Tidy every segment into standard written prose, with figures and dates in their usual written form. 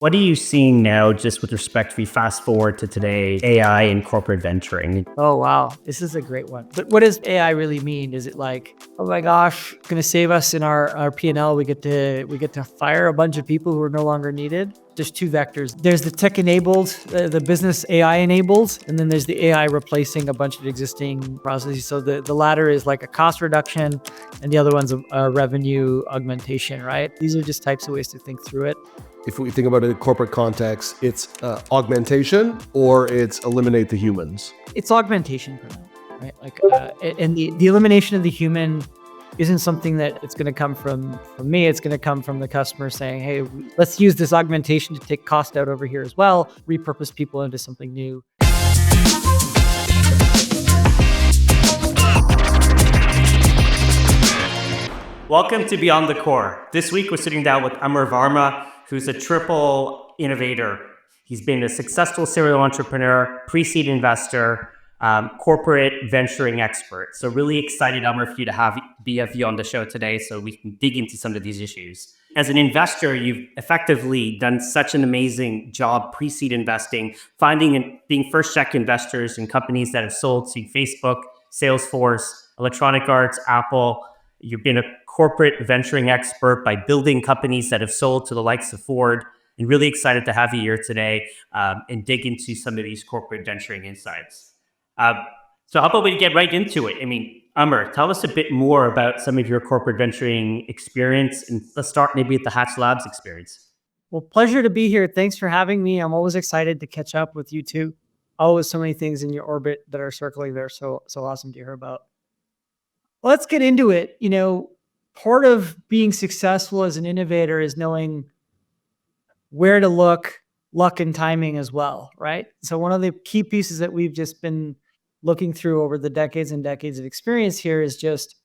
What are you seeing now, just with respect to, we fast forward to today, AI and corporate venturing? Oh, wow. This is a great one. But what does AI really mean? Is it like, oh my gosh, going to save us in our P&L? We get to fire a bunch of people who are no longer needed. There's two vectors. There's the tech enabled, the business AI enabled, and then there's the AI replacing a bunch of existing processes. So the latter is like a cost reduction, and the other one's a revenue augmentation, right? These are just types of ways to think through it. If we think about it in corporate context, it's augmentation or it's eliminate the humans. It's augmentation for now, right? And the elimination of the human isn't something that it's going to come from me. It's going to come from the customer saying, hey, let's use this augmentation to take cost out over here as well, repurpose people into something new. Welcome to Beyond the Core. This week we're sitting down with Amar Varma, who's a triple innovator. He's been a successful serial entrepreneur, pre-seed investor, corporate venturing expert. So really excited, Amar, for you to be on the show today so we can dig into some of these issues. As an investor, you've effectively done such an amazing job pre-seed investing, finding and being first check investors in companies that have sold to Facebook, Salesforce, Electronic Arts, Apple. You've been a corporate venturing expert by building companies that have sold to the likes of Ford, and really excited to have you here today and dig into some of these corporate venturing insights. So how about we get right into it? I mean, Amar, tell us a bit more about some of your corporate venturing experience, and let's start maybe with the Hatch Labs experience. Well, pleasure to be here. Thanks for having me. I'm always excited to catch up with you too. Always so many things in your orbit that are circling there. So awesome to hear about. Let's get into it. Part of being successful as an innovator is knowing where to look, luck and timing as well, right? So one of the key pieces that we've just been looking through over the decades and decades of experience here is just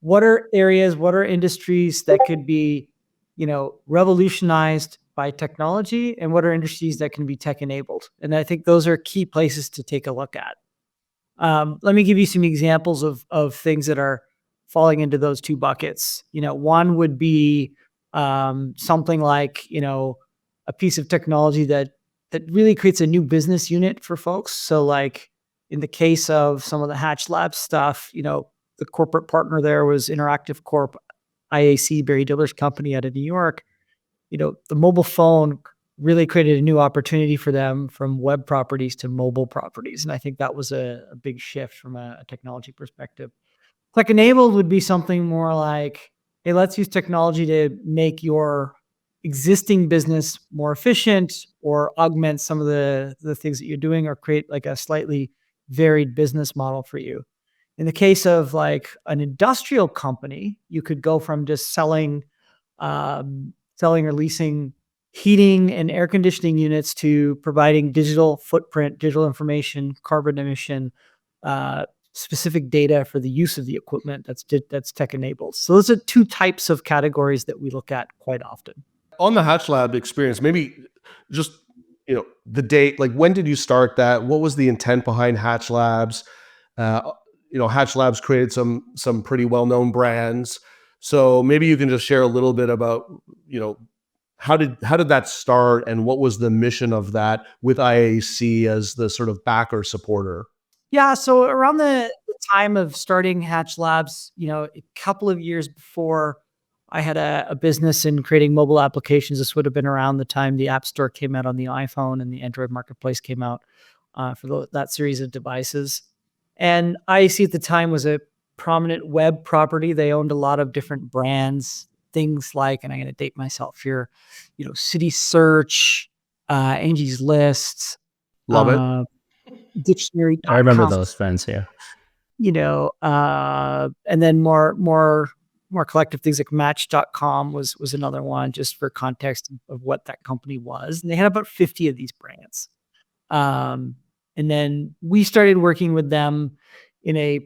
what are areas, what are industries that could be, revolutionized by technology, and what are industries that can be tech enabled? And I think those are key places to take a look at. Let me give you some examples of things that are falling into those two buckets. One would be something like, a piece of technology that really creates a new business unit for folks. So like in the case of some of the Hatch Labs stuff, the corporate partner there was Interactive Corp, IAC, Barry Diller's company out of New York. The mobile phone really created a new opportunity for them from web properties to mobile properties. And I think that was a big shift from a technology perspective. Tech enabled would be something more like, hey, let's use technology to make your existing business more efficient or augment some of the things that you're doing or create like a slightly varied business model for you. In the case of like an industrial company, you could go from just selling or leasing heating and air conditioning units to providing digital footprint, digital information, carbon emission, specific data for the use of the equipment that's tech enabled. So those are two types of categories that we look at quite often. On the Hatch Lab experience, maybe just, the date, like when did you start that? What was the intent behind Hatch Labs? Hatch Labs created some pretty well-known brands. So maybe you can just share a little bit about, how did that start and what was the mission of that with IAC as the sort of backer supporter? Yeah, so around the time of starting Hatch Labs, a couple of years before, I had a business in creating mobile applications. This would have been around the time the App Store came out on the iPhone and the Android marketplace came out for that series of devices. And IAC at the time was a prominent web property. They owned a lot of different brands, things like, and I'm going to date myself here, City Search, Angie's List. Love it. Dictionary.com. I remember those friends here. And then more collective things like Match.com was another one, just for context of what that company was. And they had about 50 of these brands. And then we started working with them in a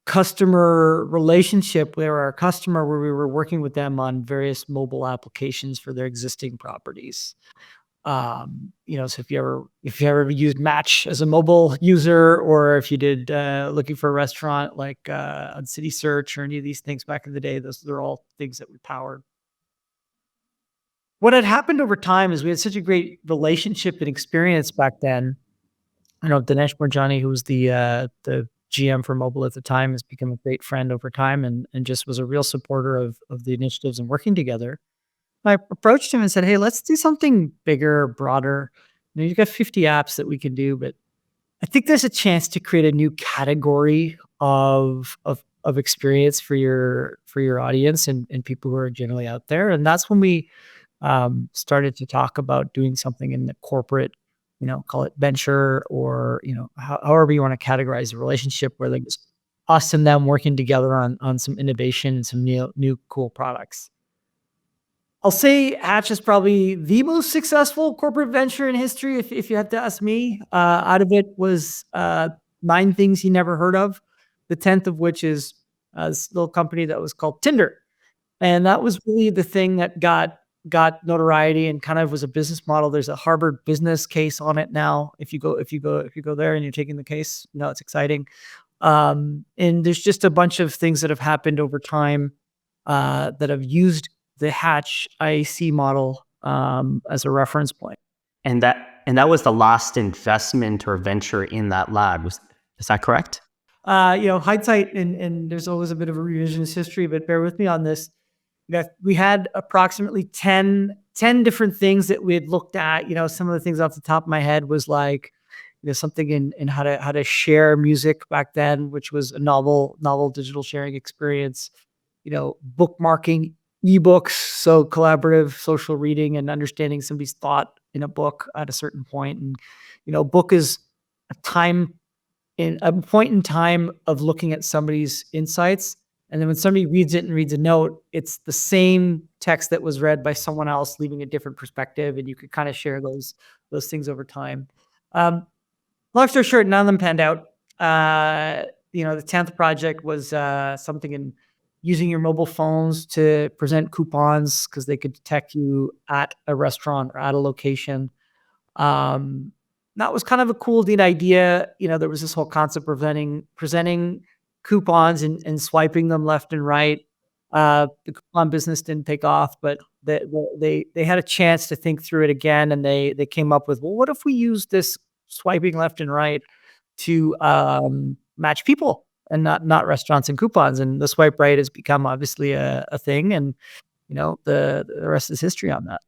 customer relationship where we were working with them on various mobile applications for their existing properties. So if you ever used Match as a mobile user, or if you did looking for a restaurant like on City Search or any of these things back in the day, those are all things that we powered. what had happened over time is we had such a great relationship and experience back then. I know Dinesh Morjani, who was the GM for mobile at the time, has become a great friend over time and just was a real supporter of the initiatives and working together. I approached him and said, "Hey, let's do something bigger, broader. You've got 50 apps that we can do, but I think there's a chance to create a new category of experience for your audience and people who are generally out there." And that's when we started to talk about doing something in the corporate, call it venture or, however you want to categorize the relationship where like it's us and them working together on some innovation and some new cool products. I'll say Hatch is probably the most successful corporate venture in history, if you had to ask me. Out of it was 9 things he never heard of, the 10th of which is this little company that was called Tinder. And that was really the thing that got notoriety and kind of was a business model. There's a Harvard business case on it now. If you go there and you're taking the case, it's exciting. And there's just a bunch of things that have happened over time that have used the Hatch IAC model as a reference point. And that was the last investment or venture in that lab. Is that correct? Hindsight and there's always a bit of a revisionist history, but bear with me on this. We had approximately 10 different things that we had looked at. Some of the things off the top of my head was like, something in how to share music back then, which was a novel digital sharing experience. Bookmarking ebooks, so collaborative social reading and understanding somebody's thought in a book at a certain point. And book is a point in time of looking at somebody's insights. And then when somebody reads it and reads a note, it's the same text that was read by someone else, leaving a different perspective, and you could kind of share those things over time. Long story short, none of them panned out. The 10th project was something in using your mobile phones to present coupons because they could detect you at a restaurant or at a location. That was kind of a cool, neat idea. There was this whole concept of presenting coupons and swiping them left and right. The coupon business didn't take off, but they had a chance to think through it again, and they came up with, well, what if we use this swiping left and right to match people and not restaurants and coupons? And the swipe right has become obviously a thing, and the rest is history on that.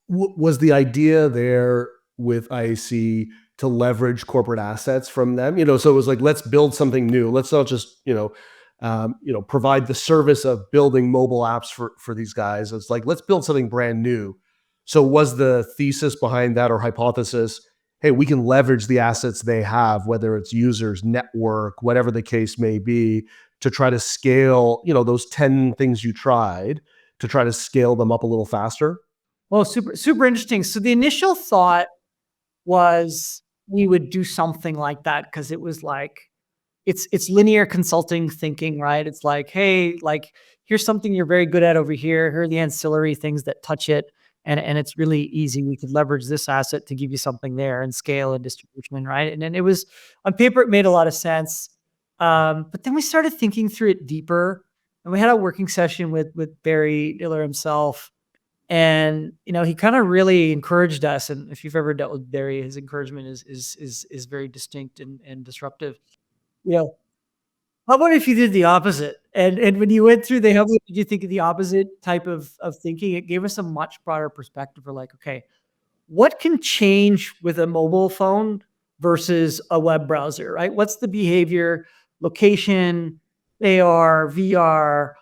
Was the idea there with IAC to leverage corporate assets from them? So it was like, let's build something new. Let's not just provide the service of building mobile apps for these guys. It's like, let's build something brand new. So was the thesis behind that or hypothesis, hey, we can leverage the assets they have, whether it's users, network, whatever the case may be, to try to scale, those 10 things you tried, to try to scale them up a little faster? Well, super interesting. So the initial thought was we would do something like that because it was like, it's linear consulting thinking, right? It's like, hey, like here's something you're very good at over here. Here are the ancillary things that touch it. And it's really easy. We could leverage this asset to give you something there and scale and distribution, right? And then it was, on paper, it made a lot of sense. But then we started thinking through it deeper. And we had a working session with Barry Diller himself. And, he kind of really encouraged us. And if you've ever dealt with Barry, his encouragement is very distinct and disruptive. How about if you did the opposite? And when you went through how did you think of the opposite type of thinking? It gave us a much broader perspective. We're like, okay, what can change with a mobile phone versus a web browser, right? What's the behavior, location, AR, VR,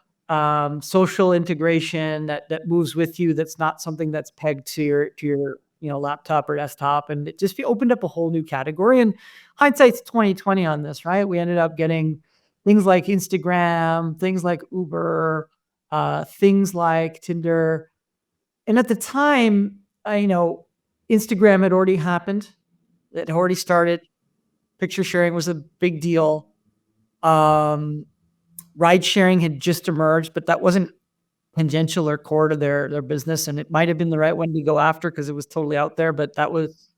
social integration that moves with you? That's not something that's pegged to your laptop or desktop. And it just opened up a whole new category. And hindsight's 2020 on this, right? We ended up getting things like Instagram, things like Uber, things like Tinder. And at the time, Instagram had already happened. It had already started. Picture sharing was a big deal. Ride sharing had just emerged, but that wasn't tangential or core to their business. And it might have been the right one to go after because it was totally out there, but that was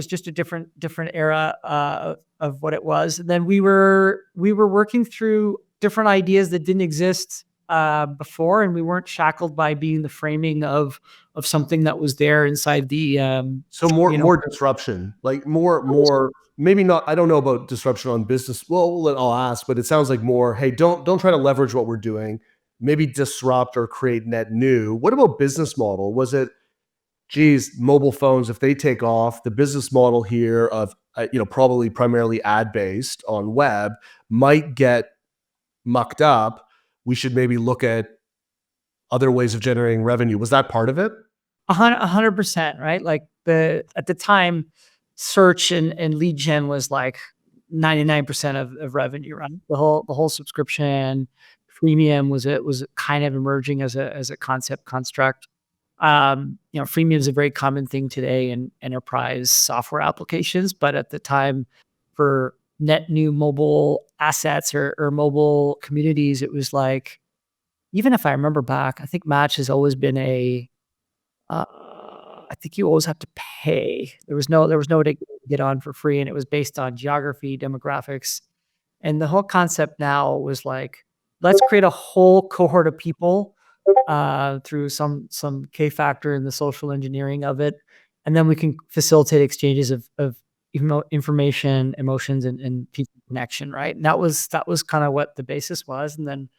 just a different era of what it was. And then we were working through different ideas that didn't exist before, and we weren't shackled by being the framing of of something that was there inside the So more you know, more disruption, like more maybe not. I don't know about disruption on business. Well, I'll ask, but it sounds like more. Hey, don't try to leverage what we're doing. Maybe disrupt or create net new. What about business model? Was it, geez, mobile phones, if they take off, the business model here of probably primarily ad based on web might get mucked up. We should maybe look at other ways of generating revenue. Was that part of it? 100%, right? Like at the time, search and lead gen was like 99% of revenue, right? The whole subscription freemium was kind of emerging as a concept construct. Freemium is a very common thing today in enterprise software applications, but at the time, for net new mobile assets or mobile communities, it was like, even if I remember back, I think Match has always been uh, I think you always have to pay. There was no way to get on for free, and it was based on geography, demographics, and the whole concept now was like, let's create a whole cohort of people through some K factor in the social engineering of it, and then we can facilitate exchanges of information, emotions, and people connection, right? And that was kind of what the basis was, and then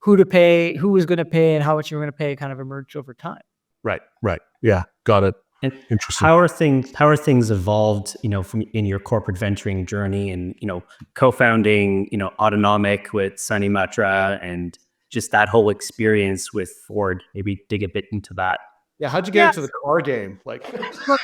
who to pay, who was going to pay, and how much you were going to pay kind of emerged over time. Right. Right. Yeah. Got it. And Interesting. how are things evolved, from in your corporate venturing journey and, co-founding, Autonomic with Sunny Matra and just that whole experience with Ford? Maybe dig a bit into that. Yeah. How'd you get Yeah. into the car game? Like, Look,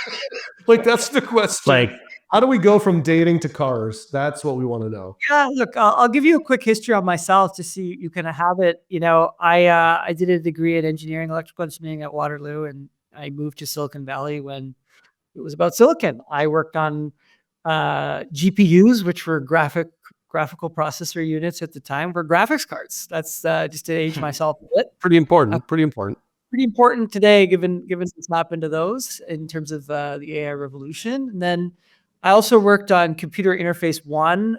like that's the question. Like, How do we go from dating to cars? That's what we want to know. Yeah, look, I'll give you a quick history on myself to see you kind of have it. I did a degree in engineering, electrical engineering at Waterloo, and I moved to Silicon Valley when it was about silicon. I worked on GPUs, which were graphical processor units at the time, for graphics cards. That's just to age myself a bit. Pretty important. Pretty important. Pretty important today, given what's happened to those in terms of the AI revolution. And then I also worked on Computer Interface One,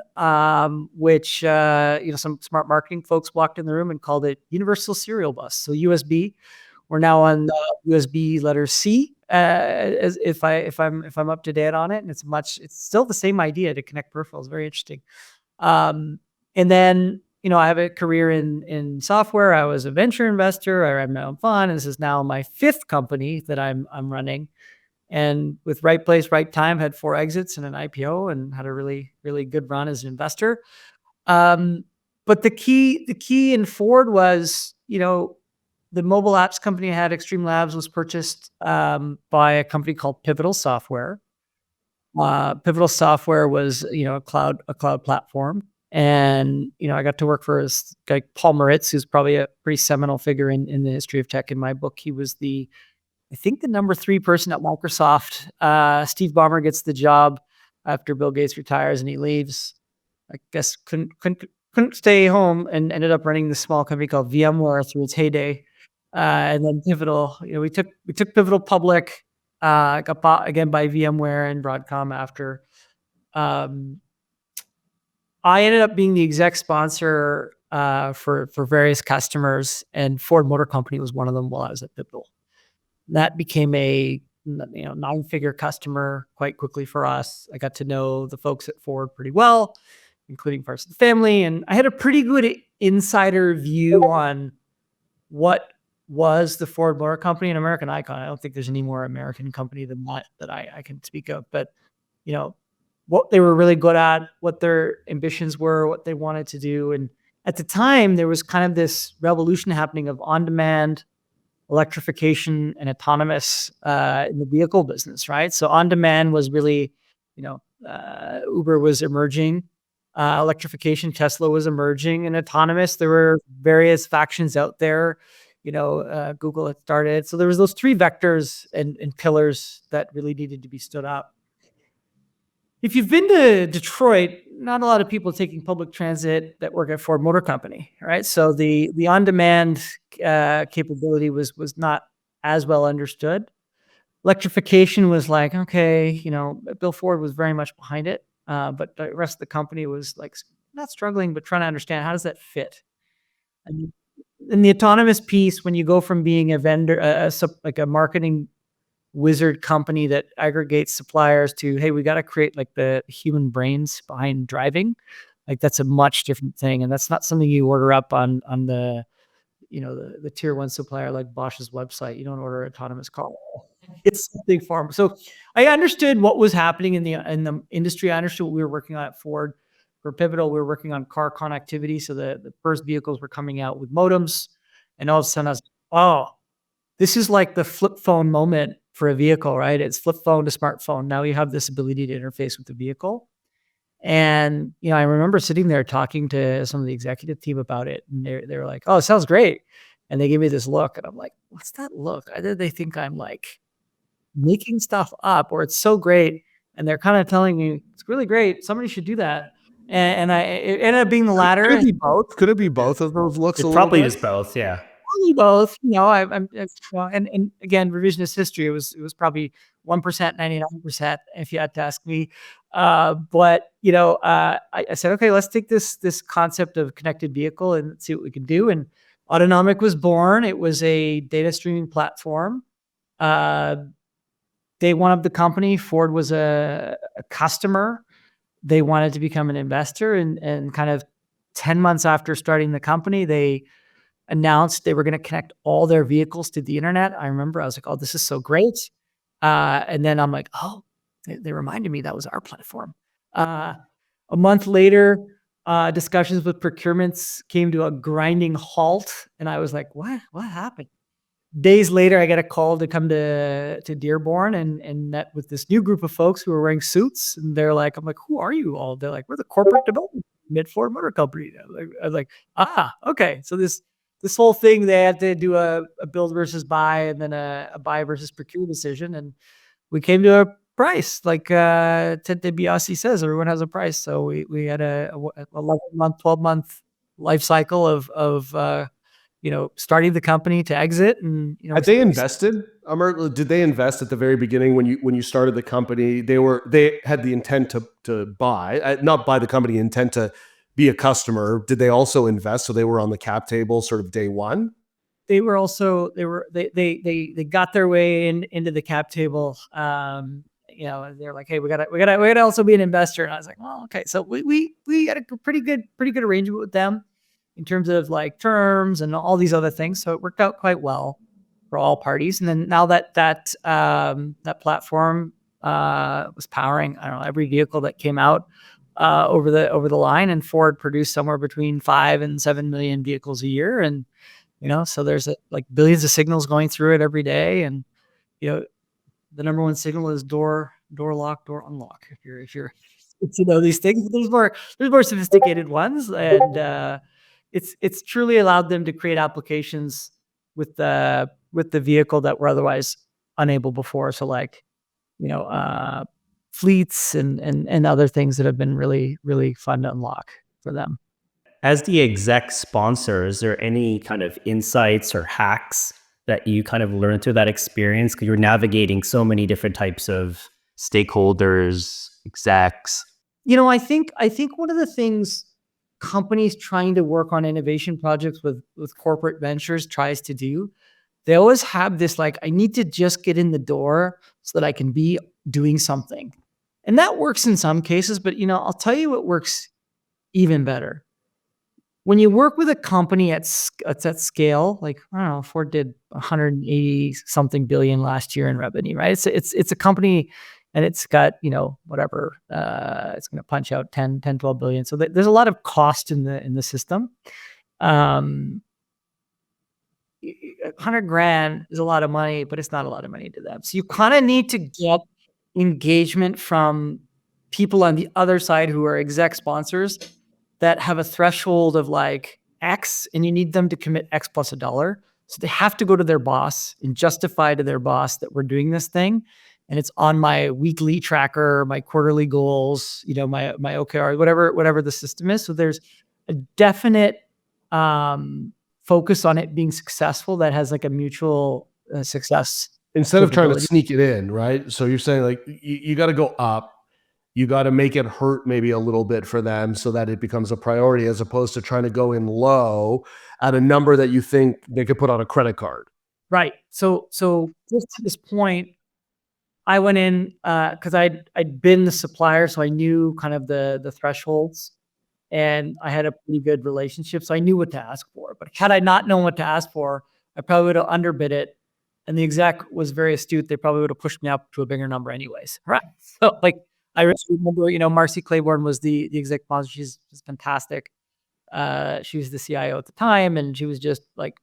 which some smart marketing folks walked in the room and called it Universal Serial Bus. So USB. We're now on USB letter C. As if I'm up to date on it, and it's still the same idea to connect peripherals. Very interesting. And then I have a career in software. I was a venture investor. I ran my own fund. This is now my 5th company that I'm running. And with right place, right time, had 4 exits and an IPO, and had a really, really good run as an investor. But the key in Ford was, the mobile apps company I had, Extreme Labs, was purchased by a company called Pivotal Software. Pivotal Software was, a cloud platform. And, I got to work for a guy, Paul Moritz, who's probably a pretty seminal figure in the history of tech in my book. He was I think the number 3 person at Microsoft. Steve Ballmer gets the job after Bill Gates retires and he leaves. I guess couldn't stay home and ended up running this small company called VMware through its heyday. And then Pivotal, we took Pivotal public, got bought again by VMware and Broadcom after. I ended up being the exec sponsor for various customers, and Ford Motor Company was one of them while I was at Pivotal. That became a 9-figure customer quite quickly for us. I got to know the folks at Ford pretty well, including parts of the family, and I had a pretty good insider view on what was the Ford Motor Company, an American icon. I don't think there's any more American company than that I can speak of. But what they were really good at, what their ambitions were, what they wanted to do, and at the time there was kind of this revolution happening of on-demand electrification and autonomous in the vehicle business, right? So on-demand was really, Uber was emerging, electrification, Tesla was emerging, and autonomous, there were various factions out there. Google had started. So there was those 3 vectors and pillars that really needed to be stood up. If you've been to Detroit, not a lot of people taking public transit that work at Ford Motor Company, right? So the on-demand capability was not as well understood. Electrification was like, okay, Bill Ford was very much behind it, but the rest of the company was like not struggling, but trying to understand, how does that fit? And in the autonomous piece, when you go from being a vendor, like a marketing wizard company that aggregates suppliers to, hey, we got to create like the human brains behind driving. Like that's a much different thing. And that's not something you order up on the, the tier one supplier like Bosch's website. You don't order an autonomous car. It's something far more. So I understood what was happening in the industry. I understood what we were working on at Ford. For Pivotal, we were working on car connectivity. So the first vehicles were coming out with modems. And all of a sudden I was, oh, this is like the flip phone moment for a vehicle, right? It's flip phone to smartphone. Now you have this ability to interface with the vehicle. And, I remember sitting there talking to some of the executive team about it. And they were like, oh, it sounds great. And they gave me this look. And I'm like, what's that look? Either they think I'm like making stuff up or it's so great. And they're kind of telling me it's really great. Somebody should do that. And it ended up being the latter. Could it be both? Could it be both of those looks? It's probably just both. Yeah. Probably both. I'm and again, revisionist history. It was probably 1%, 99%, if you had to ask me. But I said, okay, let's take this concept of connected vehicle and see what we can do. And Autonomic was born. It was a data streaming platform. Day one of the company, Ford was a customer. They wanted to become an investor, and kind of 10 months after starting the company, they announced they were going to connect all their vehicles to the internet. I remember I was like, oh, this is so great. And then I'm like, oh, they reminded me that was our platform. A month later, discussions with procurements came to a grinding halt. And I was like, what happened? Days later, I get a call to come to Dearborn and met with this new group of folks who were wearing suits. And they're like, I'm like, who are you all? They're like, we're the corporate development Mid-Ford Motor Company. I was like, okay. So this whole thing, they had to do a build versus buy and then a buy versus procure decision. And we came to a price, like Ted DiBiase says, everyone has a price. So we had a 11-month, 12-month life cycle of starting the company to exit. And had they invested? Amar, did they invest at the very beginning when you started the company? They had the intent to buy, not buy the company, intent to be a customer. Did they also invest? So they were on the cap table sort of day one? They got their way into the cap table. They're like, hey, we gotta also be an investor. And I was like, well, okay. So we had a pretty good arrangement with them in terms of like terms and all these other things. So it worked out quite well for all parties. And then now that platform was powering, I don't know, every vehicle that came out over the line, and Ford produced somewhere between 5 and 7 million vehicles a year. And, so there's like billions of signals going through it every day. And, the number one signal is door lock, door unlock. If you're to know these things, there's more sophisticated ones. And, it's truly allowed them to create applications with the vehicle that were otherwise unable before. So like, fleets and other things that have been really, really fun to unlock for them. As the exec sponsor, is there any kind of insights or hacks that you kind of learned through that experience? Because you're navigating so many different types of stakeholders, execs. I think one of the things companies trying to work on innovation projects with corporate ventures tries to do, they always have this like, I need to just get in the door so that I can be doing something. And that works in some cases, but I'll tell you what works even better. When you work with a company at scale, like, I don't know, Ford did 180 something billion last year in revenue, right? It's a company, and it's got, whatever, it's going to punch out 10, 12 billion. So there's a lot of cost in the system. 100 grand is a lot of money, but it's not a lot of money to them. So you kind of need to get engagement from people on the other side who are exec sponsors that have a threshold of like X, and you need them to commit X plus $1. So they have to go to their boss and justify to their boss that we're doing this thing. And it's on my weekly tracker, my quarterly goals, my OKR, whatever the system is. So there's a definite focus on it being successful that has like a mutual success. Instead of trying to sneak it in, right? So you're saying like you got to go up you got to make it hurt maybe a little bit for them so that it becomes a priority, as opposed to trying to go in low at a number that you think they could put on a credit card. Right. So just to this point, I went in because I'd been the supplier, so I knew kind of the thresholds, and I had a pretty good relationship, so I knew what to ask for. But had I not known what to ask for, I probably would have underbid it. And the exec was very astute. They probably would have pushed me up to a bigger number anyways. Right. So like I remember, Marcy Claiborne was the exec sponsor. She's fantastic. She was the CIO at the time, and she was just like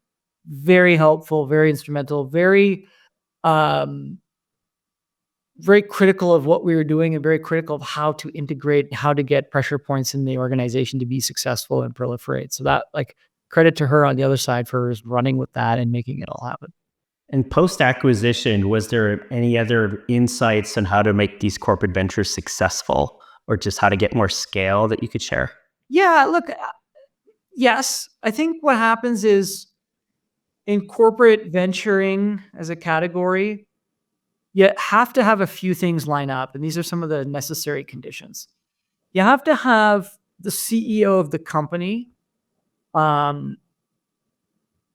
very helpful, very instrumental, very critical of what we were doing, and very critical of how to integrate, how to get pressure points in the organization to be successful and proliferate. So that, like, credit to her on the other side for running with that and making it all happen. And post-acquisition, was there any other insights on how to make these corporate ventures successful, or just how to get more scale that you could share? Yeah, look, yes. I think what happens is in corporate venturing as a category, you have to have a few things line up, and these are some of the necessary conditions. You have to have the CEO of the company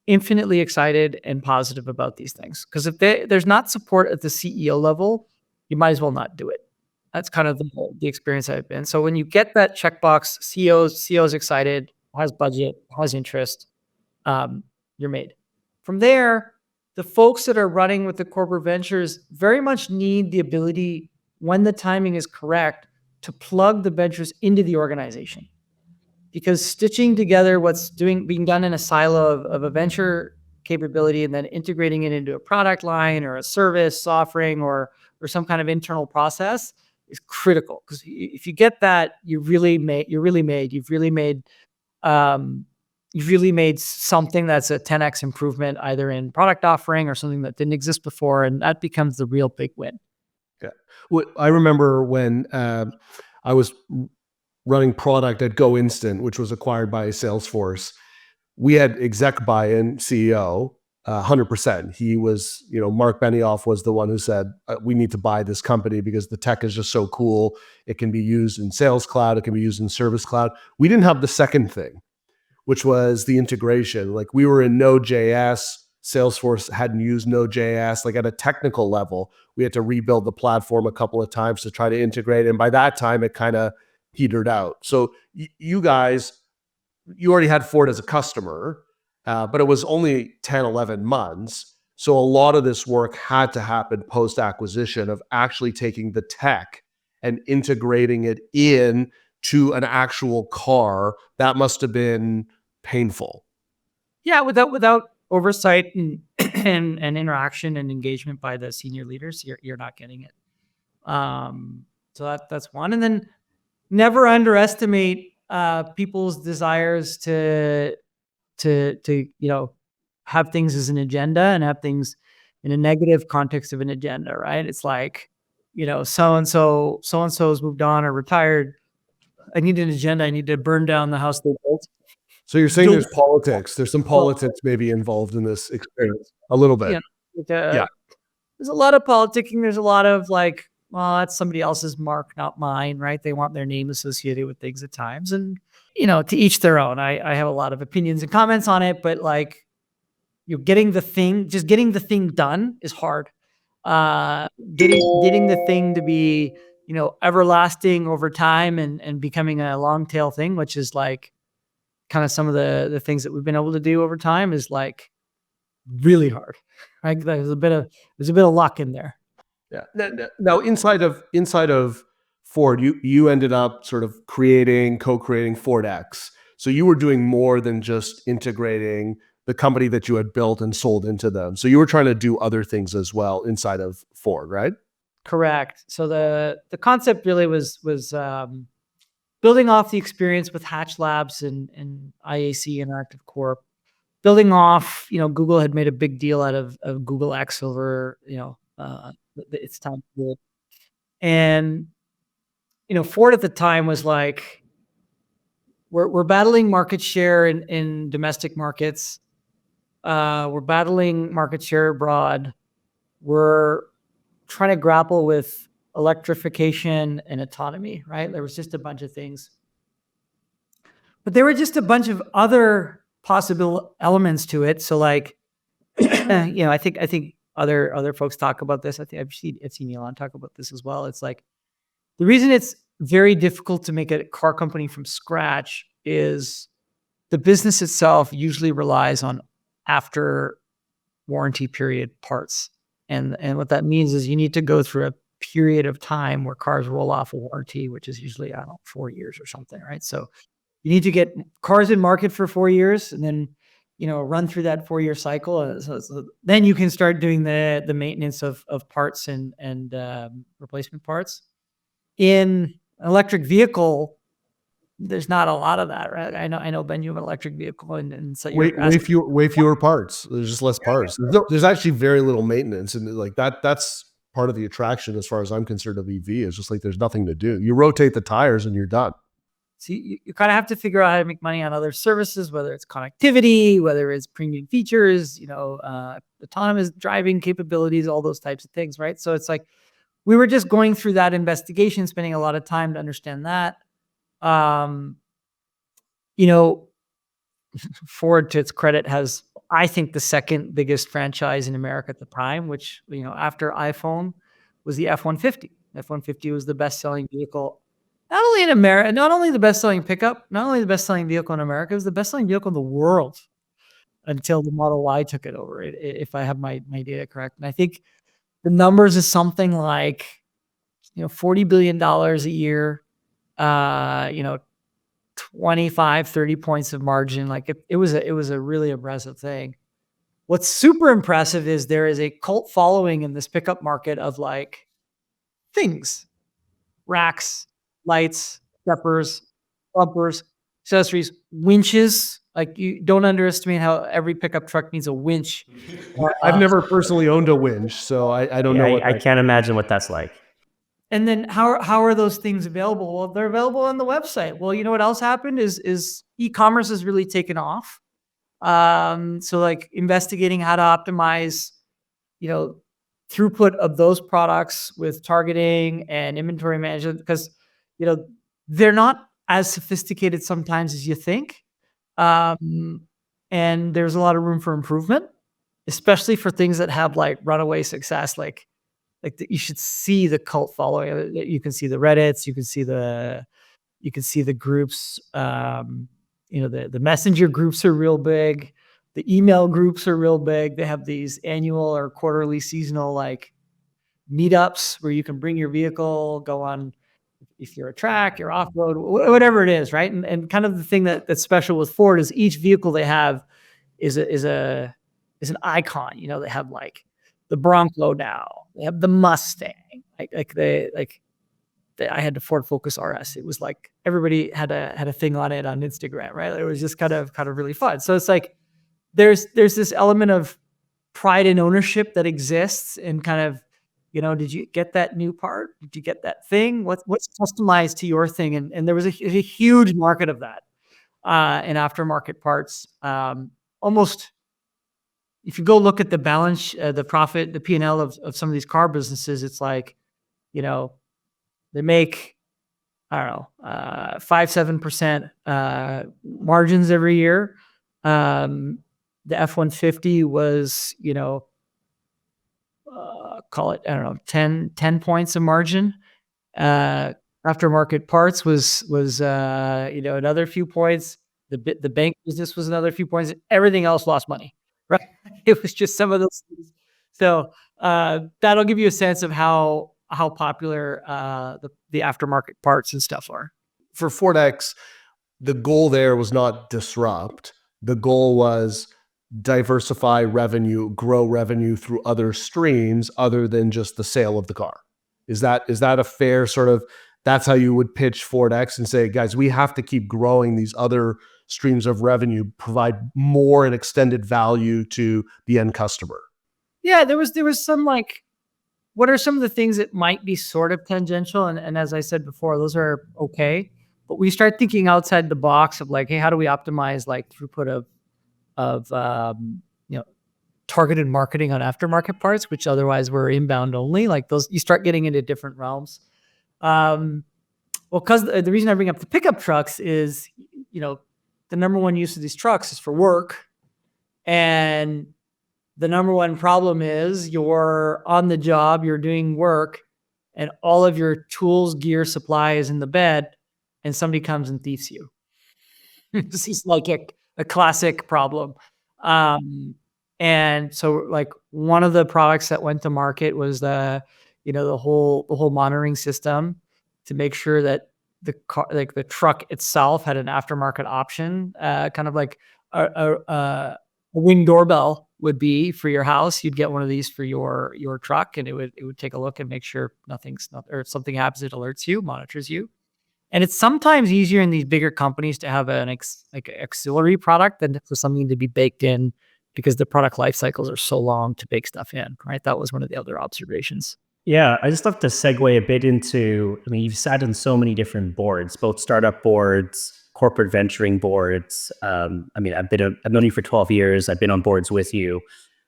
infinitely excited and positive about these things. Because if there's not support at the CEO level, you might as well not do it. That's kind of the experience I've been. So when you get that checkbox, CEO's excited, has budget, has interest, you're made. From there, the folks that are running with the corporate ventures very much need the ability, when the timing is correct, to plug the ventures into the organization. Because stitching together what's being done in a silo of a venture capability and then integrating it into a product line or a service offering or some kind of internal process is critical. Because if you get that, you've really made something that's a 10x improvement, either in product offering or something that didn't exist before, and that becomes the real big win. Yeah. Well, I remember when I was running product at Go Instant, which was acquired by Salesforce. We had exec buy-in, CEO, 100%. He was, Mark Benioff was the one who said, we need to buy this company because the tech is just so cool. It can be used in Sales Cloud. It can be used in Service Cloud. We didn't have the second thing, which was the integration. Like, we were in Node.js. Salesforce hadn't used Node.js. Like, at a technical level, we had to rebuild the platform a couple of times to try to integrate. And by that time, it kind of petered out. So you guys, you already had Ford as a customer, but it was only 10, 11 months. So a lot of this work had to happen post-acquisition of actually taking the tech and integrating it in to an actual car. That must have been painful. Yeah, without oversight and interaction and engagement by the senior leaders, you're not getting it. So that's one. And then never underestimate people's desires to have things as an agenda and have things in a negative context of an agenda, right? It's like, so-and-so has moved on or retired. I need an agenda. I need to burn down the house they built. So you're saying there's politics. There's some politics maybe involved in this experience a little bit. Yeah. There's a lot of politicking. There's a lot of like, well, that's somebody else's mark, not mine, right? They want their name associated with things at times. And, to each their own. I have a lot of opinions and comments on it, but like, getting the thing done is hard. Getting the thing to be, everlasting over time and becoming a long tail thing, which is like kind of some of the things that we've been able to do over time, is like really hard. Right? There's a bit of luck in there. Yeah. Now, inside of Ford, you ended up sort of co-creating FordX. So you were doing more than just integrating the company that you had built and sold into them. So you were trying to do other things as well inside of Ford, right? Correct. So the concept really was building off the experience with Hatch Labs and IAC Interactive Corp. Building off, Google had made a big deal out of Google X over, its time period. And, Ford at the time was like, we're battling market share in domestic markets. We're battling market share abroad. We're trying to grapple with electrification, and autonomy, right? There was just a bunch of things. But there were just a bunch of other possible elements to it. So like, I think other folks talk about this. I think I've seen Elon talk about this as well. It's like the reason it's very difficult to make a car company from scratch is the business itself usually relies on after warranty period parts. And what that means is you need to go through a period of time where cars roll off a warranty, which is usually, 4 years or something, right? So you need to get cars in market for 4 years and then, run through that 4-year cycle. So then you can start doing the maintenance of parts and replacement parts. In an electric vehicle, there's not a lot of that, right? I know, Ben, you have an electric vehicle, and so you're way fewer parts. There's just less parts. There's actually very little maintenance, and like that's part of the attraction, as far as I'm concerned, of EV. Is just like there's nothing to do. You rotate the tires and you're done. So you kind of have to figure out how to make money on other services, whether it's connectivity, whether it's premium features, autonomous driving capabilities, all those types of things, right? So it's like we were just going through that investigation, spending a lot of time to understand that. Ford, to its credit, has, I think, the second biggest franchise in America at the time, which, after iPhone, was the F-150. F-150 was the best-selling vehicle, not only in America, not only the best-selling pickup, not only the best-selling vehicle in America, it was the best-selling vehicle in the world until the Model Y took it over, if I have my data correct. And I think the numbers is something like, $40 billion a year, 25, 30 points of margin. Like it was a really impressive thing. What's super impressive is there is a cult following in this pickup market of like things, racks, lights, steppers, bumpers, accessories, winches. Like, you don't underestimate how every pickup truck needs a winch. I've never personally owned a winch, so I don't know. I can't imagine what that's like. And then how are those things available? Well, they're available on the website. Well, you know what else happened is e-commerce has really taken off. So like investigating how to optimize, throughput of those products with targeting and inventory management, because, they're not as sophisticated sometimes as you think. And there's a lot of room for improvement, especially for things that have like runaway success, like you should see the cult following. You can see the Reddits, you can see the groups. The messenger groups are real big. The email groups are real big. They have these annual or quarterly, seasonal like meetups where you can bring your vehicle, go on, if you're a track, you're off road, whatever it is, right? And kind of the thing that's special with Ford is each vehicle they have is an icon. They have like the Bronco now. They have the Mustang. I had the Ford Focus RS. It was like everybody had a thing on it on Instagram, right? It was just kind of really fun. So it's like there's this element of pride and ownership that exists, and kind of, did you get that new part? Did you get that thing? What's customized to your thing? And there was a huge market of that in aftermarket parts. Almost, if you go look at the balance, the profit, the P&L of some of these car businesses, it's like, they make, 5-7% margins every year. The F-150 was, call it, 10 points of margin. Aftermarket parts was another few points. The bank business was another few points. Everything else lost money, right? It was just some of those things. So that'll give you a sense of how popular the aftermarket parts and stuff are. For Ford X, the goal there was not disrupt. The goal was diversify revenue, grow revenue through other streams other than just the sale of the car. Is that a fair sort of, that's how you would pitch Ford X and say, guys, we have to keep growing these other streams of revenue, provide more and extended value to the end customer? Yeah, there was some like, what are some of the things that might be sort of tangential? And as I said before, those are okay. But we start thinking outside the box of like, hey, how do we optimize like throughput of targeted marketing on aftermarket parts, which otherwise were inbound only. Like those, you start getting into different realms. Well, because the reason I bring up the pickup trucks is, the number one use of these trucks is for work. And the number one problem is you're on the job, you're doing work, and all of your tools, gear, supply is in the bed, and somebody comes and thieves you. This is like a classic problem. And so like one of the products that went to market was the whole monitoring system to make sure that the car, like the truck itself, had an aftermarket option, kind of like a Ring doorbell would be for your house. You'd get one of these for your truck, and it would take a look and make sure or if something happens, it alerts you, monitors you. And it's sometimes easier in these bigger companies to have an auxiliary product than for something to be baked in, because the product life cycles are so long to bake stuff in, right? That was one of the other observations. Yeah, I just love to segue a bit into, I mean, you've sat on so many different boards, both startup boards, corporate venturing boards. I mean, I've known you for 12 years. I've been on boards with you.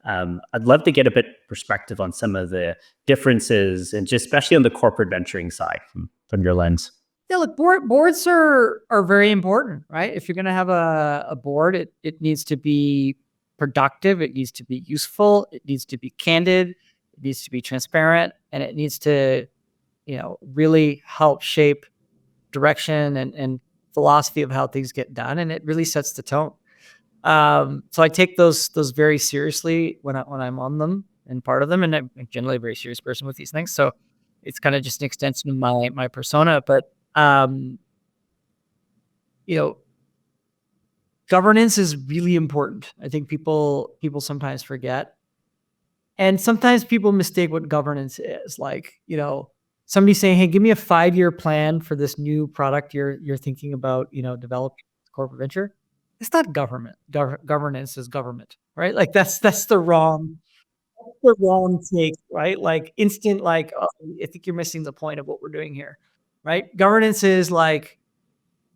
I'd love to get a bit perspective on some of the differences, and just especially on the corporate venturing side from your lens. Yeah, look, boards are very important, right? If you're going to have a board, it needs to be productive. It needs to be useful. It needs to be candid. It needs to be transparent, and it needs to, really help shape direction and philosophy of how things get done. And it really sets the tone. So I take those very seriously when I'm on them and part of them. And I'm generally a very serious person with these things. So it's kind of just an extension of my persona. But governance is really important. I think people sometimes forget. And sometimes people mistake what governance is. Like, somebody saying, hey, give me a 5-year plan for this new product you're thinking about, developing corporate venture. It's not government. Governance is government, right? Like that's the wrong take, right? Like instant, like, oh, I think you're missing the point of what we're doing here, right? Governance is like,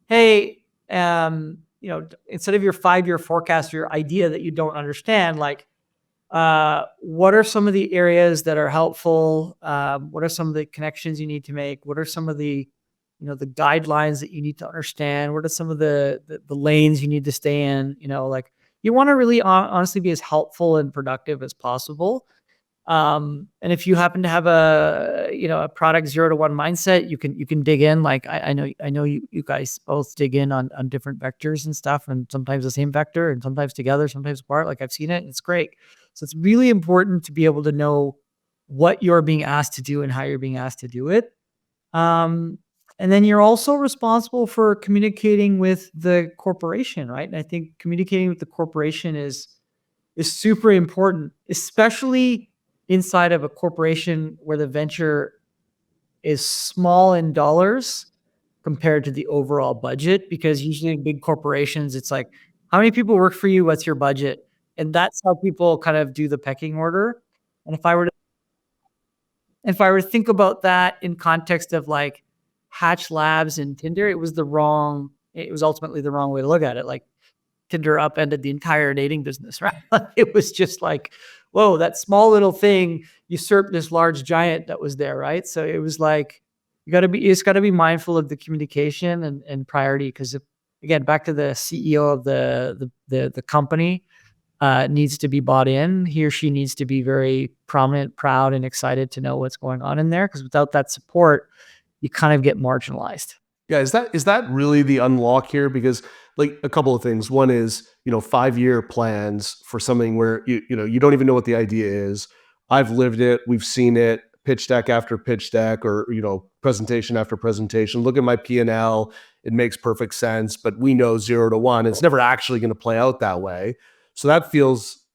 hey, instead of your 5-year forecast, your idea that you don't understand, like, what are some of the areas that are helpful? What are some of the connections you need to make? What are some of the, the guidelines that you need to understand? What are some of the lanes you need to stay in? Like you want to really honestly be as helpful and productive as possible. And if you happen to have a product 0 to 1 mindset, you can dig in. Like I know you guys both dig in on different vectors and stuff, and sometimes the same vector and sometimes together, sometimes apart. Like I've seen it, and it's great. So it's really important to be able to know what you're being asked to do and how you're being asked to do it. And then you're also responsible for communicating with the corporation, right? And I think communicating with the corporation is super important, especially inside of a corporation where the venture is small in dollars compared to the overall budget. Because usually in big corporations, it's like, how many people work for you? What's your budget? And that's how people kind of do the pecking order. And if I were to think about that in context of like Hatch Labs and Tinder, it was ultimately the wrong way to look at it. Like Tinder upended the entire dating business, right? It was just like, whoa, that small little thing usurped this large giant that was there, right? So it was like, it's got to be mindful of the communication and priority. Because again, back to the CEO of the company, needs to be bought in. He or she needs to be very prominent, proud, and excited to know what's going on in there. Because without that support, you kind of get marginalized. Yeah, is that really the unlock here? Because like a couple of things. One is, 5-year plans for something where you don't even know what the idea is. I've lived it, we've seen it, pitch deck after pitch deck, or presentation after presentation. Look at my P&L, it makes perfect sense, but we know 0 to 1, it's never actually going to play out that way. So that feels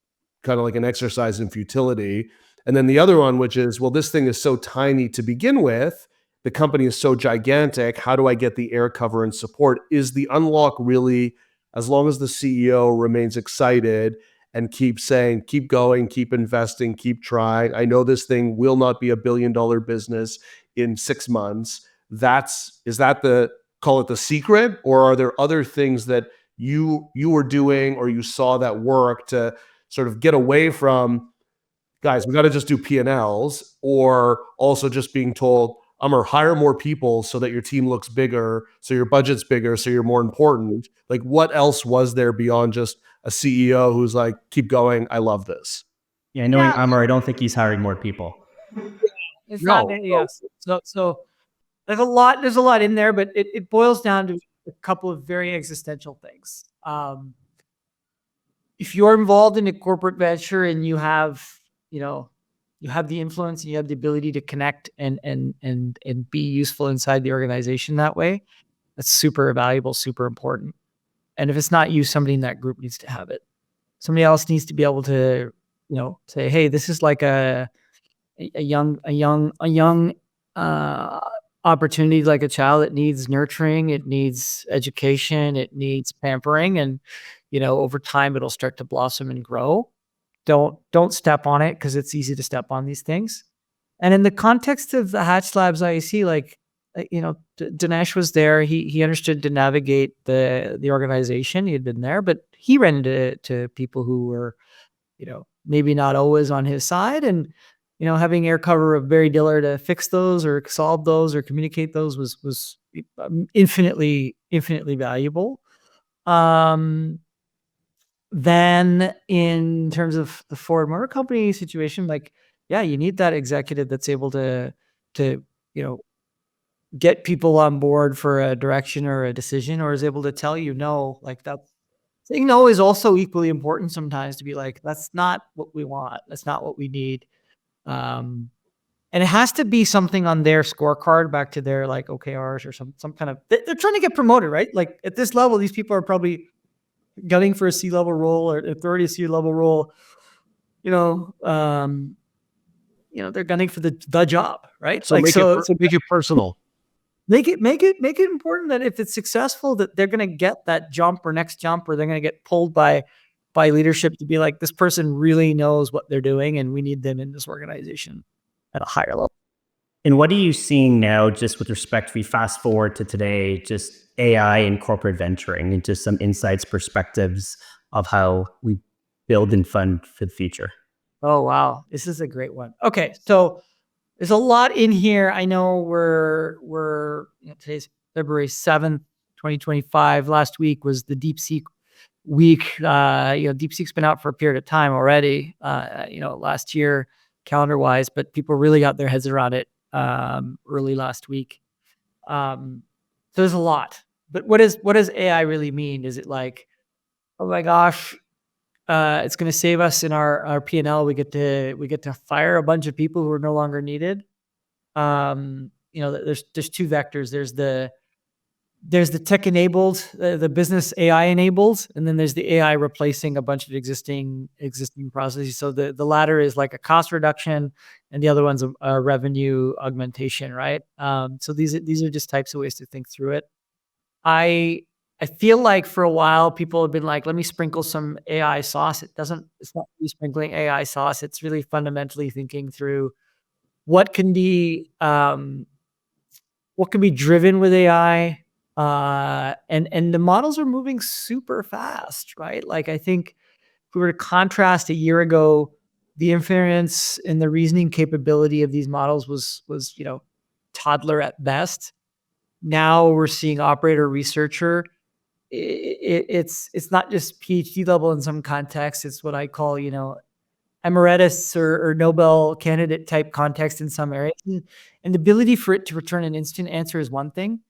kind of like an exercise in futility. And then the other one, which is, well, this thing is so tiny to begin with, the company is so gigantic, how do I get the air cover and support? Is the unlock really, as long as the CEO remains excited and keeps saying, keep going, keep investing, keep trying. I know this thing will not be $1 billion business in 6 months. Is that call it the secret? Or are there other things that you were doing or you saw that work to sort of get away from, guys, we got to just do P&Ls, or also just being told, I'm going to hire more people so that your team looks bigger, so your budget's bigger, so you're more important? Like, what else was there beyond just a CEO who's like, keep going, I love this? Yeah, knowing Yeah. Amar, I don't think he's hiring more people. It's No, not, yes. So there's a lot in there, but it boils down to a couple of very existential things. If you're involved in a corporate venture and you have the influence and you have the ability to connect and be useful inside the organization that way, that's super valuable, super important. And if it's not you, somebody in that group needs to have it. Somebody else needs to be able to, say, hey, this is like a young opportunity, like a child that needs nurturing, it needs education, it needs pampering, and over time it'll start to blossom and grow. Don't step on it, because it's easy to step on these things. And in the context of the Hatch Labs IAC, Dinesh was there. He understood to navigate the organization. He had been there, but he ran into people who were, maybe not always on his side, and having air cover of Barry Diller to fix those or solve those or communicate those was infinitely valuable. Then in terms of the Ford Motor Company situation, you need that executive that's able to get people on board for a direction or a decision, or is able to tell no. That saying no is also equally important sometimes, to be like, that's not what we want, that's not what we need. And it has to be something on their scorecard, back to their OKRs or some kind of, they're trying to get promoted, right? Like at this level, these people are probably gunning for a C-level role, or if they're already a C-level role, they're gunning for the job, right? So make it personal. Make it important that if it's successful, that they're going to get that jump or next jump, or they're going to get pulled by leadership to be like, this person really knows what they're doing, and we need them in this organization at a higher level. And what are you seeing now, just with respect, if we fast forward to today, just AI and corporate venturing, and just some insights, perspectives of how we build and fund for the future? Oh, wow. This is a great one. Okay. So there's a lot in here. I know we're today's February 7th, 2025. Last week was the DeepSeek week. DeepSeek's been out for a period of time already, last year calendar wise, but people really got their heads around it early last week. So there's a lot, but what does AI really mean? Is it like, oh my gosh, it's going to save us in our P&L. We get to fire a bunch of people who are no longer needed. There's two vectors. There's the tech enabled, the business AI enabled, and then there's the AI replacing a bunch of existing processes. So the latter is like a cost reduction, and the other one's a revenue augmentation, right? So these are just types of ways to think through it. I feel like for a while people have been like, let me sprinkle some AI sauce. It's not really sprinkling AI sauce. It's really fundamentally thinking through what can be driven with AI. And the models are moving super fast, right? Like, I think if we were to contrast a year ago, the inference and the reasoning capability of these models was toddler at best. Now we're seeing operator researcher. It's not just PhD level in some contexts. It's what I call, emeritus or Nobel candidate type context in some areas. And the ability for it to return an instant answer is one thing.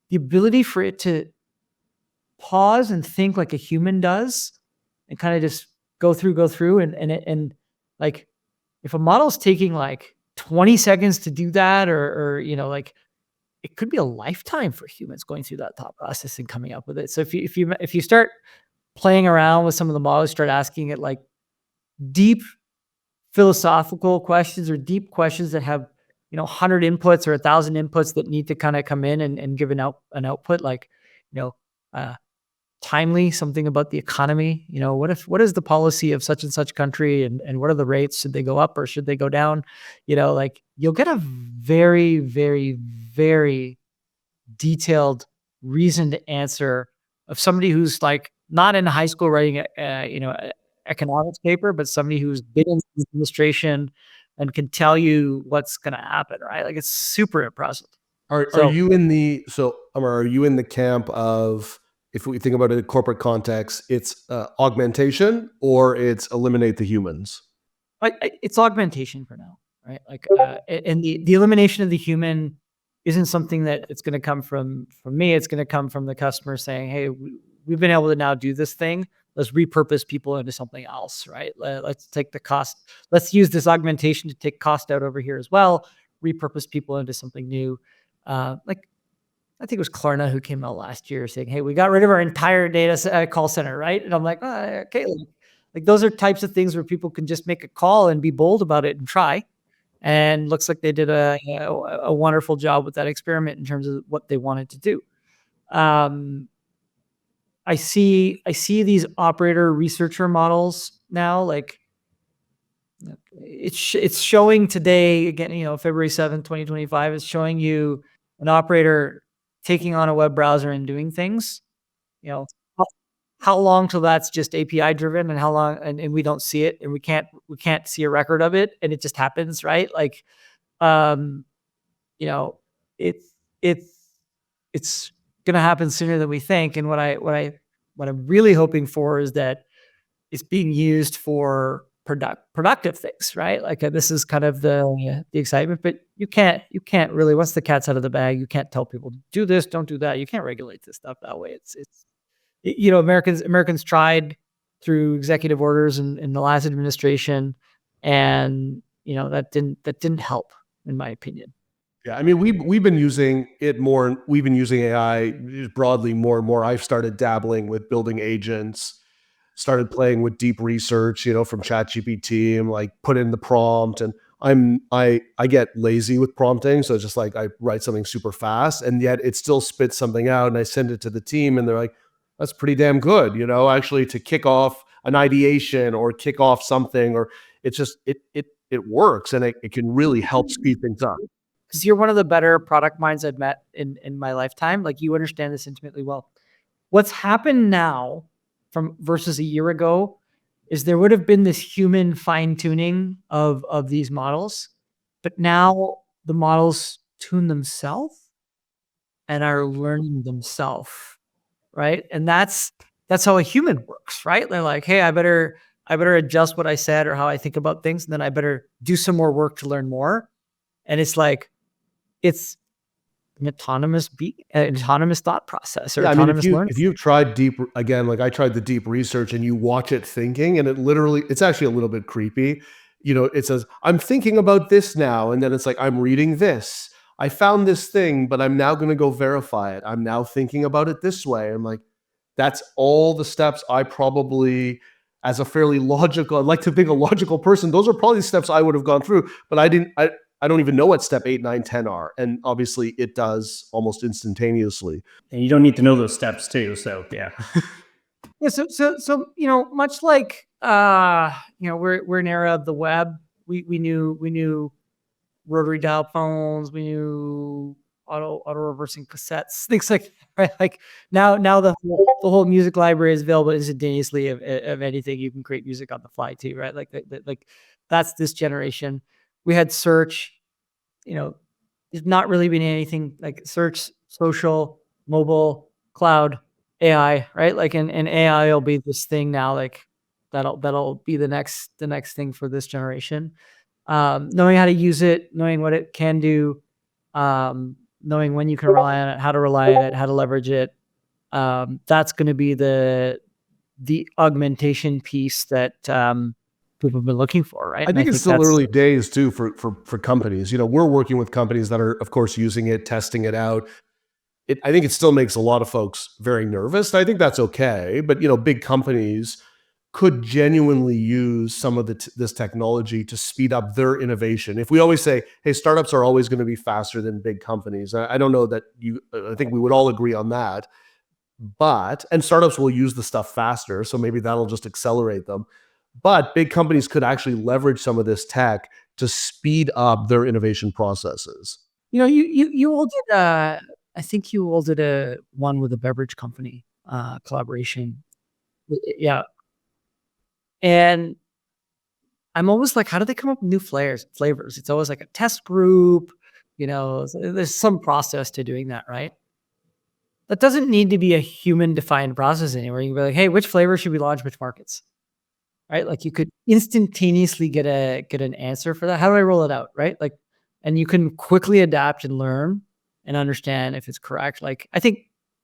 The ability for it to pause and think like a human does, and kind of just go through and like, if a model's taking like 20 seconds to do that, or it could be a lifetime for humans going through that thought process and coming up with it. So if you start playing around with some of the models, start asking it like deep philosophical questions, or deep questions that have 100 inputs or 1,000 inputs that need to kind of come in and give an output, like timely, something about the economy. What is the policy of such and such country, and what are the rates? Should they go up or should they go down? You'll get a very, very, very detailed, reasoned answer of somebody who's like not in high school writing economics paper, but somebody who's been in the administration and can tell you what's going to happen, right? Like it's super impressive. Are So you in the so Amar, are you in the camp of, if we think about it in corporate context, it's augmentation or it's eliminate the humans? it's augmentation for now, right? Like, and the elimination of the human isn't something that it's going to come from me. It's going to come from the customer saying, "Hey, we've been able to now do this thing. Let's repurpose people into something else, right? Let's take the cost. Let's use this augmentation to take cost out over here as well. Repurpose people into something new." Like I think it was Klarna who came out last year saying, "Hey, we got rid of our entire call center," right? And I'm like, "Oh, okay." Like those are types of things where people can just make a call and be bold about it and try. And looks like they did a wonderful job with that experiment in terms of what they wanted to do. Um, I see these operator researcher models now. Like it's showing today again. February 7th, 2025 is showing you an operator taking on a web browser and doing things. You know, how, how long till that's just API driven, and how long and we don't see it, and we can't see a record of it, and it just happens, right? Like, um, you know, it's it's it's gonna happen sooner than we think. And what I'm really hoping for is that it's being used for productive things, right? Like this is kind of the excitement, but you can't really, once the cat's out of the bag, you can't tell people do this, don't do that. You can't regulate this stuff that way. Americans tried through executive orders in the last administration, and that didn't help, in my opinion. Yeah, I mean, we've been using it more. We've been using AI just broadly more and more. I've started dabbling with building agents, started playing with deep research, from ChatGPT, and like put in the prompt. And I get lazy with prompting, so it's just like I write something super fast, and yet it still spits something out, and I send it to the team, and they're like, "That's pretty damn good," actually to kick off an ideation or kick off something, or it's just it works, and it can really help speed things up. Because you're one of the better product minds I've met in my lifetime. Like you understand this intimately well. What's happened now from versus a year ago is there would have been this human fine tuning of these models, but now the models tune themselves and are learning themselves, right? And that's how a human works, right? They're like, hey, I better adjust what I said or how I think about things, and then I better do some more work to learn more. And it's like it's an autonomous thought process or Yeah, I mean, autonomous learning. if you've tried deep, again, like I tried the deep research, and you watch it thinking, and it's actually a little bit creepy. It says, "I'm thinking about this now," and then it's like, "I'm reading this. I found this thing, but I'm now going to go verify it. I'm now thinking about it this way." I'm like, that's all the steps I probably, as a fairly logical, I'd like to think a logical person, those are probably the steps I would have gone through, but I don't even know what step 8, 9, 10 are. And obviously it does almost instantaneously. And you don't need to know those steps too. So yeah. Yeah, so much like we're an era of the web. We knew rotary dial phones. We knew auto reversing cassettes, things like that, right. Like now the whole music library is available instantaneously of anything. You can create music on the fly too, right? Like that's this generation. We had search. There's not really been anything like search, social, mobile, cloud, AI, right? Like, and AI will be this thing now, like that'll be the next thing for this generation. Knowing how to use it, knowing what it can do, knowing when you can rely on it, how to rely on it, how to leverage it. That's going to be the augmentation piece that people have been looking for, right? I And think it's still that's early days too for companies. We're working with companies that are, of course, using it, testing it out. I think it still makes a lot of folks very nervous. I think that's okay, but big companies could genuinely use some of this technology to speed up their innovation. If we always say, "Hey, startups are always going to be faster than big companies," I don't know that I think we would all agree on that. And startups will use the stuff faster, so maybe that'll just accelerate them. But big companies could actually leverage some of this tech to speed up their innovation processes. you all did. I think you all did a one with a beverage company collaboration. Yeah, And I'm always like, how do they come up with new flavors? It's always like a test group, there's some process to doing that, right? That doesn't need to be a human defined process anymore. You can be like, hey, which flavor should we launch, which markets? Right? Like you could instantaneously get an answer for that. How do I roll it out? Right? Like, and you can quickly adapt and learn and understand if it's correct. Like I think,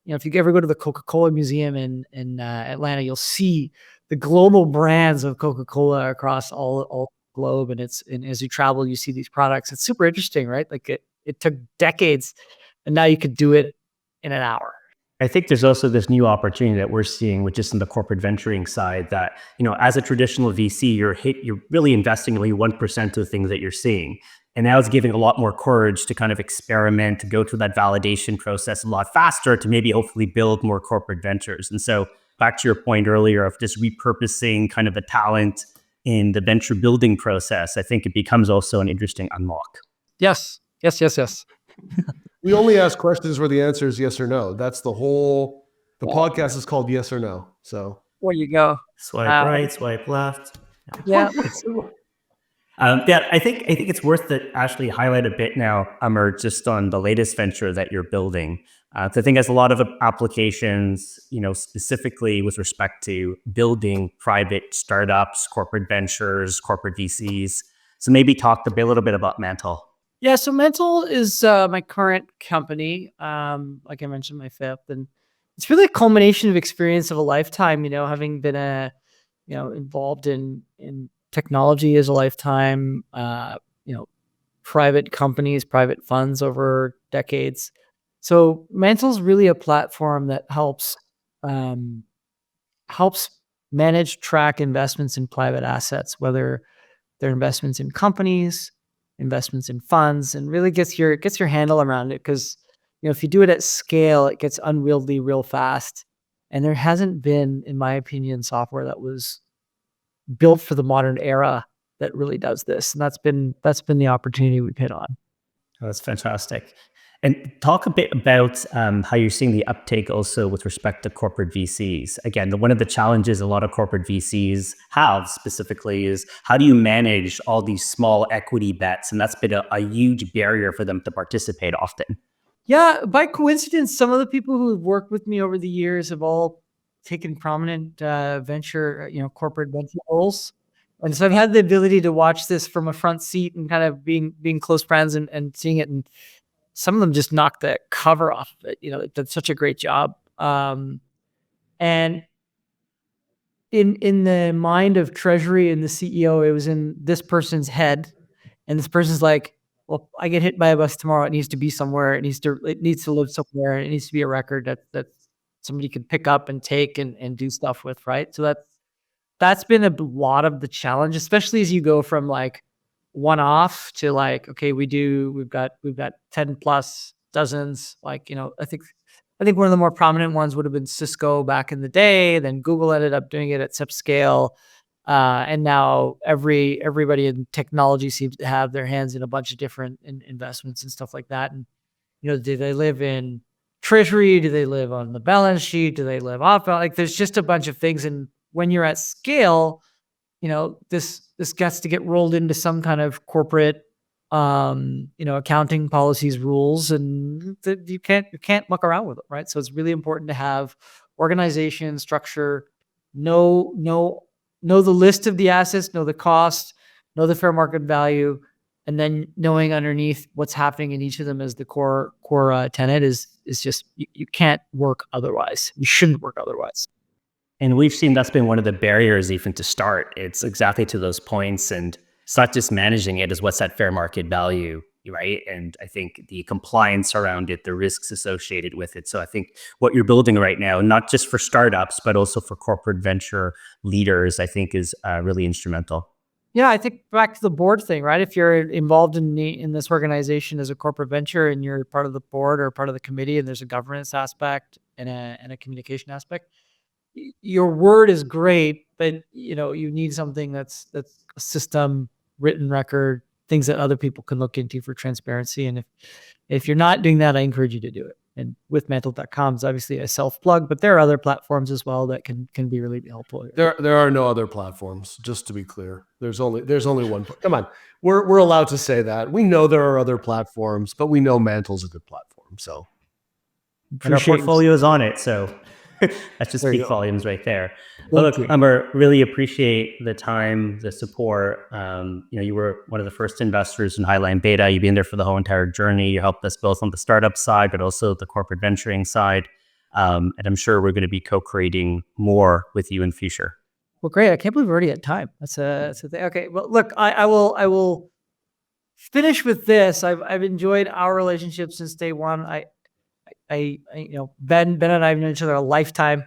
if you ever go to the Coca-Cola Museum in Atlanta, you'll see the global brands of Coca-Cola across all the globe. And as you travel, you see these products. It's super interesting, right? Like it took decades and now you could do it in an hour. I think there's also this new opportunity that we're seeing, which is in the corporate venturing side, that, as a traditional VC, you're really investing only 1% of the things that you're seeing. And now it's giving a lot more courage to kind of experiment, to go through that validation process a lot faster, to maybe hopefully build more corporate ventures. And so back to your point earlier of just repurposing kind of the talent in the venture building process, I think it becomes also an interesting unlock. Yes. We only ask questions where the answer is yes or no. That's the podcast is called Yes or No. So there you go. Swipe right, swipe left. Yeah. I think it's worth to actually highlight a bit now, Amar, just on the latest venture that you're building. I think it has a lot of applications, specifically with respect to building private startups, corporate ventures, corporate VCs. So maybe talk a little bit about Mantle. Yeah, so Mantle is my current company. Like I mentioned, my fifth, and it's really a culmination of experience of a lifetime. Having been involved in technology as a lifetime. Private companies, private funds over decades. So Mantle's really a platform that helps manage, track investments in private assets, whether they're investments in companies, investments in funds, and really gets your handle around it. Because if you do it at scale, it gets unwieldy real fast. And there hasn't been, in my opinion, software that was built for the modern era that really does this. And that's been the opportunity we've hit on. Oh, that's fantastic. And talk a bit about how you're seeing the uptake also with respect to corporate VCs. Again, one of the challenges a lot of corporate VCs have specifically is how do you manage all these small equity bets? And that's been a huge barrier for them to participate often. Yeah, by coincidence, some of the people who have worked with me over the years have all taken prominent corporate venture roles. And so I've had the ability to watch this from a front seat and kind of being close friends and seeing it. And some of them just knocked the cover off of it. It did such a great job. And in the mind of Treasury and the CEO, it was in this person's head. And this person's like, well, I get hit by a bus tomorrow. It needs to be somewhere. It needs to live somewhere. It needs to be a record that somebody can pick up and take and do stuff with, right? So that's been a lot of the challenge, especially as you go from like one-off to like, okay, we've got 10 plus dozens. Like, I think one of the more prominent ones would have been Cisco back in the day. Then Google ended up doing it at SIP scale. And now everybody in technology seems to have their hands in a bunch of different investments and stuff like that. And, do they live in Treasury? Do they live on the balance sheet? Do they live off? Like there's just a bunch of things. And when you're at scale, this gets to get rolled into some kind of corporate, accounting policies, rules, and you can't muck around with it, right? So it's really important to have organization, structure, know the list of the assets, know the cost, know the fair market value, and then knowing underneath what's happening in each of them as the core tenet is just you can't work otherwise. You shouldn't work otherwise. And we've seen that's been one of the barriers even to start. It's exactly to those points. And it's not just managing it, is what's that fair market value, right? And I think the compliance around it, the risks associated with it. So I think what you're building right now, not just for startups, but also for corporate venture leaders, I think is really instrumental. Yeah, I think back to the board thing, right? If you're involved in this organization as a corporate venture and you're part of the board or part of the committee, and there's a governance aspect and a communication aspect, your word is great, but you need something that's a system, written record, things that other people can look into for transparency. And if you're not doing that, I encourage you to do it. And with Mantle.com is obviously a self-plug, but there are other platforms as well that can be really helpful here. There are no other platforms, just to be clear. There's only one. Come on. We're allowed to say that. We know there are other platforms, but we know Mantle's a good platform. So And our portfolio is on it, so that's just There you speak go. volumes right there. Well, Thank look, you. Amar, really appreciate the time, the support. You were one of the first investors in Highline Beta. You've been there for the whole entire journey. You helped us both on the startup side, but also the corporate venturing side. And I'm sure we're going to be co-creating more with you in future. Well, great. I can't believe we're already at time. That's a thing. Okay. Well, look, I will finish with this. I've enjoyed our relationship since day one. Ben and I have known each other a lifetime,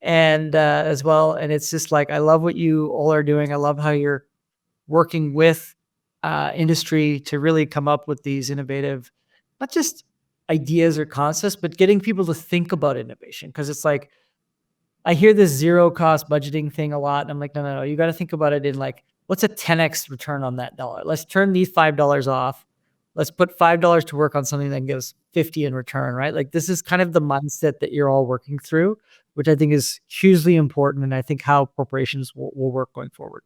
and as well. And it's just like I love what you all are doing. I love how you're working with industry to really come up with these innovative, not just ideas or concepts, but getting people to think about innovation. Because it's like I hear this zero cost budgeting thing a lot, and I'm like, no. You got to think about it in like, what's a 10x return on that dollar? Let's turn these $5 off. Let's put $5 to work on something that gives 50 in return, right? Like this is kind of the mindset that you're all working through, which I think is hugely important. And I think how corporations will work going forward.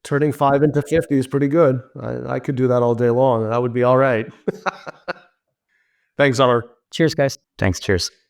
turning 5 into 50 is pretty good. I could do that all day long. That would be all right. Thanks, Amar. Cheers, guys. Thanks. Cheers.